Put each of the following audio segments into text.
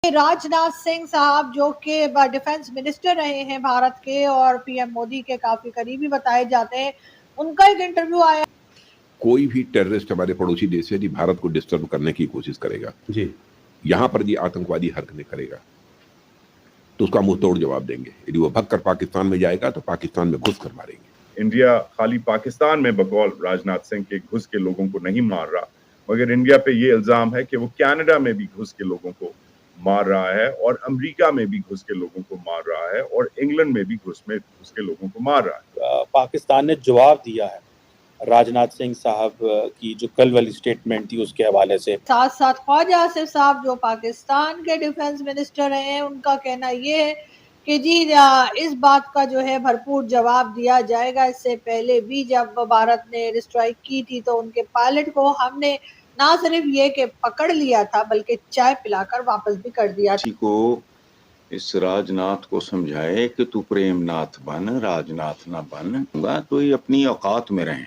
राजनाथ सिंह साहब जो कि डिफेंस मिनिस्टर रहे हैं भारत के और पीएम मोदी के काफी करीबी बताए जाते हैं, उनका एक इंटरव्यू आया। कोई भी टेररिस्ट हमारे पड़ोसी देश से यदि भारत को डिस्टर्ब करने की कोशिश करेगा जी, यहां पर यदि आतंकवादी हरकतें करेगा तो उसका मुंह तोड़ जवाब देंगे। यदि वो भगकर पाकिस्तान में जाएगा तो पाकिस्तान में घुस कर मारेंगे। इंडिया खाली पाकिस्तान में बकौल राजनाथ सिंह के घुस के लोगों को नहीं मार रहा, मगर इंडिया पे ये इल्जाम है कि वो कनाडा में भी घुस के लोगों को मार रहा है और अमेरिका में भी घुस के लोगों को मार रहा है और इंग्लैंड में भी घुस के लोगों को मार रहा है। पाकिस्तान ने जवाब दिया है राजनाथ सिंह साहब की जो कल वाली स्टेटमेंट थी उसके हवाले से। साथ साथ ख्वाजा आसिफ साहब जो पाकिस्तान के डिफेंस मिनिस्टर हैं, उनका कहना ये है कि जी इस बात का जो है भरपूर जवाब दिया जाएगा। इससे पहले भी जब भारत ने एयर स्ट्राइक की थी तो उनके पायलट को हमने ना सिर्फ ये कि पकड़ लिया था बल्कि चाय पिलाकर वापस भी कर दिया था। को इस राजनाथ को समझाए कि तू प्रेमनाथ बन, राजनाथ ना बन, तो ये अपनी औकात में रहें।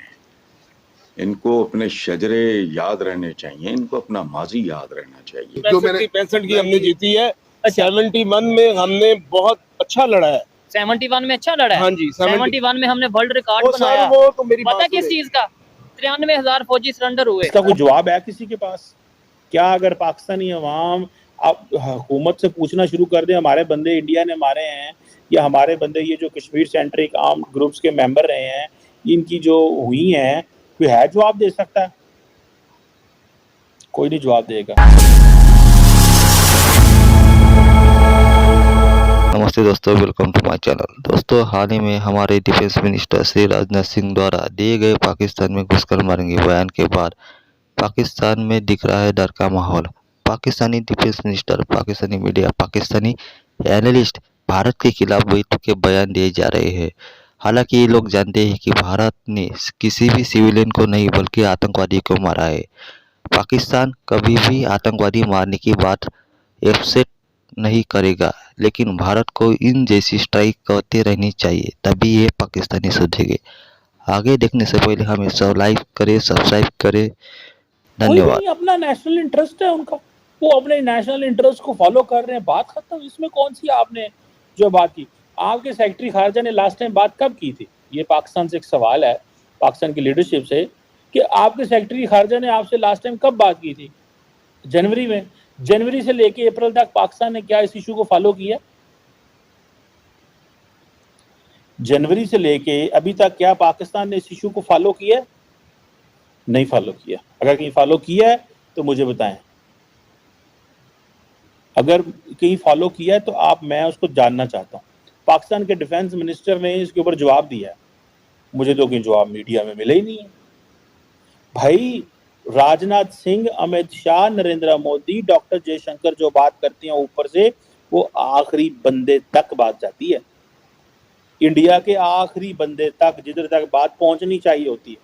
इनको अपने शजरे याद रहने चाहिए, इनको अपना माजी याद रहना चाहिए। 65 की हमने जीती है। 71 में हमने बहुत अच्छा लड़ा है। 71 में अच्छा लड़ा है। हाँ जी, 71 में हमने वर्ल्ड रिकॉर्ड बनाया। वो तो मेरी पता किस चीज का? 93,000 फौजी सरेंडर हुए। इसका कोई जवाब है किसी के पास? क्या अगर पाकिस्तानी अवाम आप हुकूमत से पूछना शुरू कर दे हमारे बंदे इंडिया ने मारे हैं या हमारे बंदे ये जो कश्मीर सेंट्रिक आर्म्ड ग्रुप्स के मेंबर रहे हैं, इनकी जो हुई हैं, कोई है जवाब दे सकता है? कोई नहीं जवाब देगा। नमस्ते दोस्तों, वेलकम टू माय चैनल। दोस्तों, हाल ही में हमारे डिफेंस मिनिस्टर श्री राजनाथ सिंह द्वारा दिए गए पाकिस्तान में घुसकर मारेंगे बयान के बाद पाकिस्तान में दिख रहा है डर का माहौल। Pakistani defence minister, Pakistani media, Pakistani analyst Bharat के खिलाफ बेतुके बयान दिए जा रहे हैं। हालांकि ये लोग जानते हैं कि भारत ने किसी भी सिविलियन को नहीं बल्कि आतंकवादी को मारा है। पाकिस्तान कभी भी आतंकवादी मारने की बात एक्सेप्ट नहीं करेगा, लेकिन भारत को इन जैसी स्ट्राइक करते रहनी चाहिए, तभी ये पाकिस्तानी सुधरेंगे। आगे देखने से पहले हमें सब लाइक करें, सब्सक्राइब करें। धन्यवाद। अपना नेशनल इंटरेस्ट है उनका, वो अपने नेशनल इंटरेस्ट को फॉलो कर रहे हैं, बात खत्म। इसमें कौन सी आपने जो बात की, आपके सेक्रेटरी खारजा ने लास्ट टाइम बात कब की थी? ये पाकिस्तान से एक सवाल है, पाकिस्तान की लीडरशिप से, कि आपके सेक्रेटरी खारजा ने आपसे लास्ट टाइम कब बात की थी? जनवरी में। जनवरी से लेके अप्रैल तक पाकिस्तान ने क्या इस इशू को फॉलो किया? जनवरी से लेके अभी तक क्या पाकिस्तान ने इस इशू को फॉलो किया? नहीं फॉलो किया। अगर कहीं फॉलो किया है तो मुझे बताएं। अगर कहीं फॉलो किया है तो मैं उसको जानना चाहता हूं। पाकिस्तान के डिफेंस मिनिस्टर ने इसके ऊपर जवाब दिया है, मुझे तो कोई जवाब मीडिया में मिला ही नहीं है। भाई, राजनाथ सिंह, अमित शाह, नरेंद्र मोदी, डॉक्टर जयशंकर जो बात करती हैं ऊपर से, वो आखिरी बंदे तक बात जाती है। इंडिया के आखिरी बंदे तक, जिधर तक बात पहुंचनी चाहिए होती है।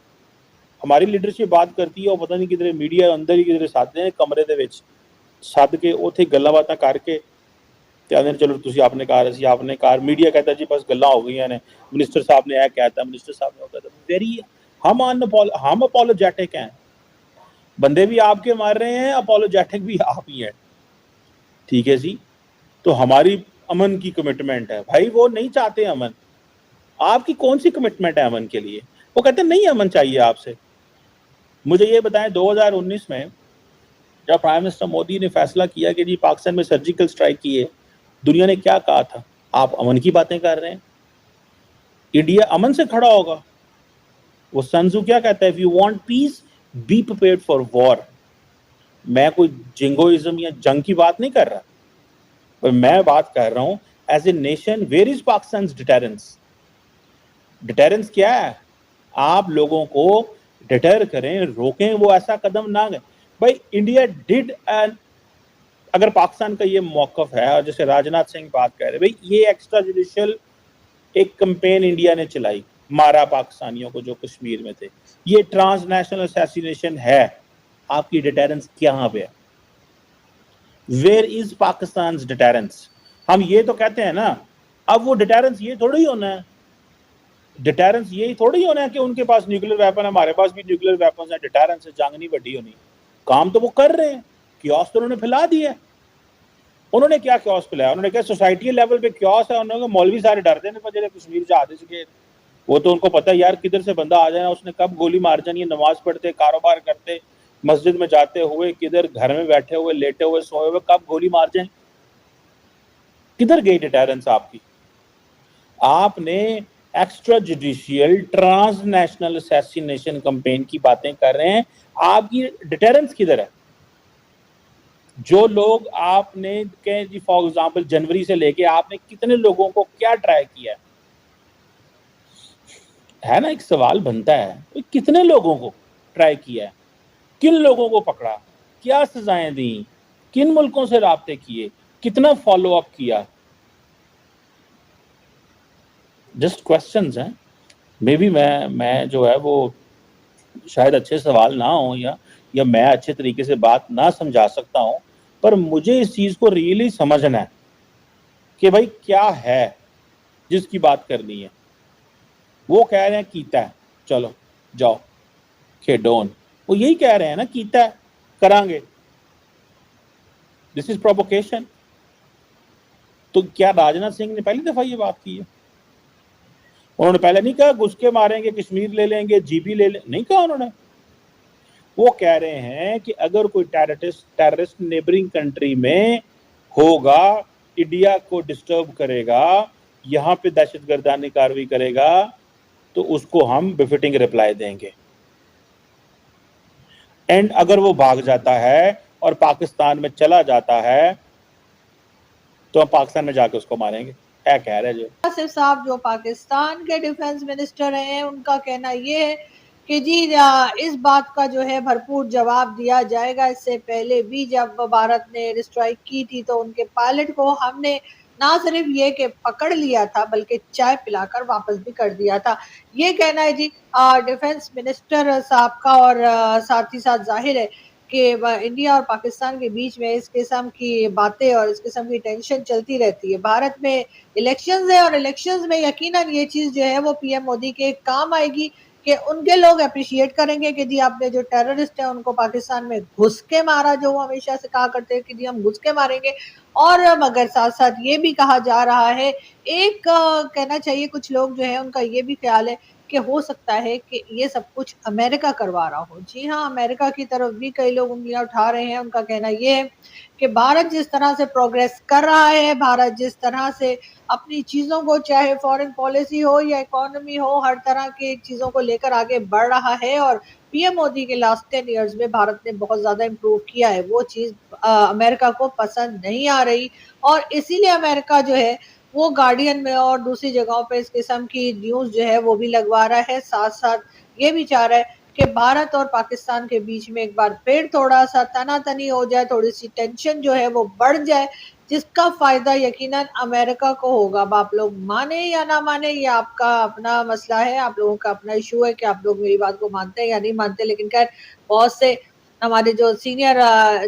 हमारी लीडरशिप बात करती है और पता नहीं किधरे मीडिया अंदर ही किधरे साधे हैं कमरे ਦੇ ਵਿੱਚ सद के ਉੱਥੇ ਗੱਲਾਂ ਬਾਤਾਂ ਕਰਕੇ ਤੇ ਆਂਦੇ ਚਲੋ ਤੁਸੀਂ आपने कहा, ਅਸੀਂ आपने कहा। मीडिया कहता जी बस ਗੱਲਾਂ हो गई ने, मिनिस्टर साहब ने यह कहता, मिनिस्टर साहब ने कहता। वेरी हम अपोलोजेटिक हैं, बंदे भी आपके मार रहे हैं, अपोलोजेटिक भी आप ही हैं, ठीक है जी। तो हमारी अमन की कमिटमेंट है भाई, वो नहीं चाहते अमन। आपकी कौन सी कमिटमेंट है अमन के लिए? वो कहते नहीं अमन चाहिए आपसे। मुझे ये बताएं, 2019 में जब प्राइम मिनिस्टर मोदी ने फैसला किया कि जी पाकिस्तान में सर्जिकल स्ट्राइक की है, दुनिया ने क्या कहा था? आप अमन की बातें कर रहे हैं, इंडिया अमन से खड़ा होगा। वो सनजू क्या कहता है? If you want piece be prepared for war. मैं कोई जिंगोइज्म या जंग की बात नहीं कर रहा, पर मैं बात कर रहा हूं as a nation, where is Pakistan deterrence? Deterrence क्या है? आप लोगों को डिटर करें, रोकें, वो ऐसा कदम ना लें। भाई, इंडिया डिड एंड अगर पाकिस्तान का ये मौकफ है, और जैसे राजनाथ सिंह बात कर रहे हैं, भाई ये एक्स्ट्रा जुडिशियल एक कैंपेन इंडिया ने चलाई, मारा पाकिस्तानियों को जो कश्मीर में थे, ये ट्रांसनेशनल असैसिनेशन है। आपकी डिटेरेंस कहाँ पे है? Where is Pakistan deterrence? हम ये तो कहते हैं ना, अब वो डिटेरेंस ये थोड़ी होना है, डिटेरेंस यही थोड़ी होना है कि उनके पास न्यूक्लियर वेपन है, हमारे पास भी न्यूक्लियर वेपन है, डिटेरेंस से जंग नहीं बढ़ी होनी। काम तो वो कर रहे हैं, कियोस तो उन्होंने फैला दिया। उन्होंने क्या क्योस पिलाया, उन्होंने क्या सोसाइटी लेवल पे क्योस है, उन्होंने मौलवी सारे डरते हैं पर कश्मीर जहाद के, वो तो उनको पता है यार किधर से बंदा आ जाना, उसने कब गोली मार जानी है, नमाज पढ़ते कारोबार करते मस्जिद में जाते हुए, किधर घर में बैठे हुए लेटे हुए सोए हुए कब गोली मार जाए। किधर गई डिटेरेंस आपकी? आपने extra judicial transnational assassination campaign की बातें कर रहे हैं, आपकी डिटेरेंस किधर है? जो लोग आपने कहें जी फॉर एग्जांपल जनवरी से लेके आपने कितने लोगों को क्या ट्राई किया है ना, एक सवाल बनता है कितने लोगों को ट्राई किया है, किन लोगों को पकड़ा, क्या सजाएं दी, किन मुल्कों से राब्ते किए, कितना फॉलो अप किया? जस्ट क्वेश्चंस हैं। मे बी मैं जो है वो शायद अच्छे सवाल ना हो या मैं अच्छे तरीके से बात ना समझा सकता हूं, पर मुझे इस चीज को रियली समझना है कि भाई क्या है जिसकी बात करनी है। वो कह रहे हैं कीता है, चलो जाओ खेडोन, वो यही कह रहे हैं ना, कीता है करांगे, दिस इज प्रोवोकेशन। तो क्या राजनाथ सिंह ने पहली दफा ये बात की है? उन्होंने पहले नहीं कहा घुस के मारेंगे, कश्मीर ले लेंगे, जीबी ले लेंगे, नहीं कहा उन्होंने। वो कह रहे हैं कि अगर कोई टेररिस्ट नेबरिंग कंट्री में होगा, इंडिया को डिस्टर्ब करेगा, यहाँ पे दहशतगर्दानी कार्रवाई करेगा, तो उसको हम बिफिटिंग रिप्लाई देंगे। एंड अगर वो भाग जाता है और पाकिस्तान में चला जाता है तो हम पाकिस्तान में जाके उसको मारेंगे। क्या कह रहे जो आसिफ साहब जो पाकिस्तान के डिफेंस मिनिस्टर हैं, उनका कहना ये है कि जी इस बात का जो है भरपूर जवाब दिया जाएगा। इससे पहले भी जब भारत ने एयर स्ट्राइक की थी तो उनके पायलट को हमने ना सिर्फ ये कि पकड़ लिया था बल्कि चाय पिलाकर वापस भी कर दिया था। ये कहना है जी डिफेंस मिनिस्टर साहब का। और साथ ही साथ जाहिर है कि इंडिया और पाकिस्तान के बीच में इस किस्म की बातें और इस किस्म की टेंशन चलती रहती है। भारत में इलेक्शंस है और इलेक्शंस में यकीनन ये चीज़ जो है वो पीएम मोदी के काम आएगी कि उनके लोग अप्रिशिएट करेंगे कि जी आपने जो टेररिस्ट है उनको पाकिस्तान में घुस के मारा, जो वो हमेशा से कहा करते हैं कि जी हम घुस के मारेंगे। और मगर साथ साथ ये भी कहा जा रहा है, एक कहना चाहिए कुछ लोग जो है उनका ये भी ख्याल है कि हो सकता है कि ये सब कुछ अमेरिका करवा रहा हो। जी हाँ, अमेरिका की तरफ भी कई लोग उंगलियां उठा रहे हैं। उनका कहना ये है कि भारत जिस तरह से प्रोग्रेस कर रहा है, भारत जिस तरह से अपनी चीज़ों को, चाहे फॉरेन पॉलिसी हो या इकोनॉमी हो, हर तरह की चीज़ों को लेकर आगे बढ़ रहा है। और पीएम मोदी के लास्ट 10 ईयर्स में भारत ने बहुत ज़्यादा इम्प्रूव किया है। वो चीज़ अमेरिका को पसंद नहीं आ रही और इसीलिए अमेरिका जो है वो गार्डियन में और दूसरी जगहों पे इस किस्म की न्यूज़ जो है वो भी लगवा रहा है। साथ साथ ये भी चाह रहा है कि भारत और पाकिस्तान के बीच में एक बार फिर थोड़ा सा तनातनी हो जाए, थोड़ी सी टेंशन जो है वो बढ़ जाए, जिसका फायदा यकीनन अमेरिका को होगा। अब आप लोग माने या ना माने, ये आपका अपना मसला है, आप लोगों का अपना इशू है कि आप लोग मेरी बात को मानते हैं या नहीं मानते। लेकिन खैर बहुत से हमारे जो सीनियर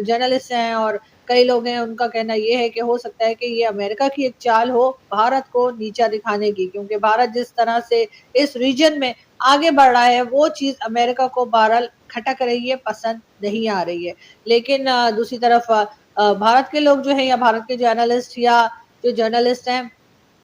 जर्नलिस्ट हैं और कई लोग हैं, उनका कहना ये है कि हो सकता है कि ये अमेरिका की एक चाल हो भारत को नीचा दिखाने की, क्योंकि भारत जिस तरह से इस रीजन में आगे बढ़ रहा है वो चीज़ अमेरिका को बहरहाल खटक रही है, पसंद नहीं आ रही है। लेकिन दूसरी तरफ भारत के लोग जो है या भारत के जो एनालिस्ट या जो जर्नलिस्ट हैं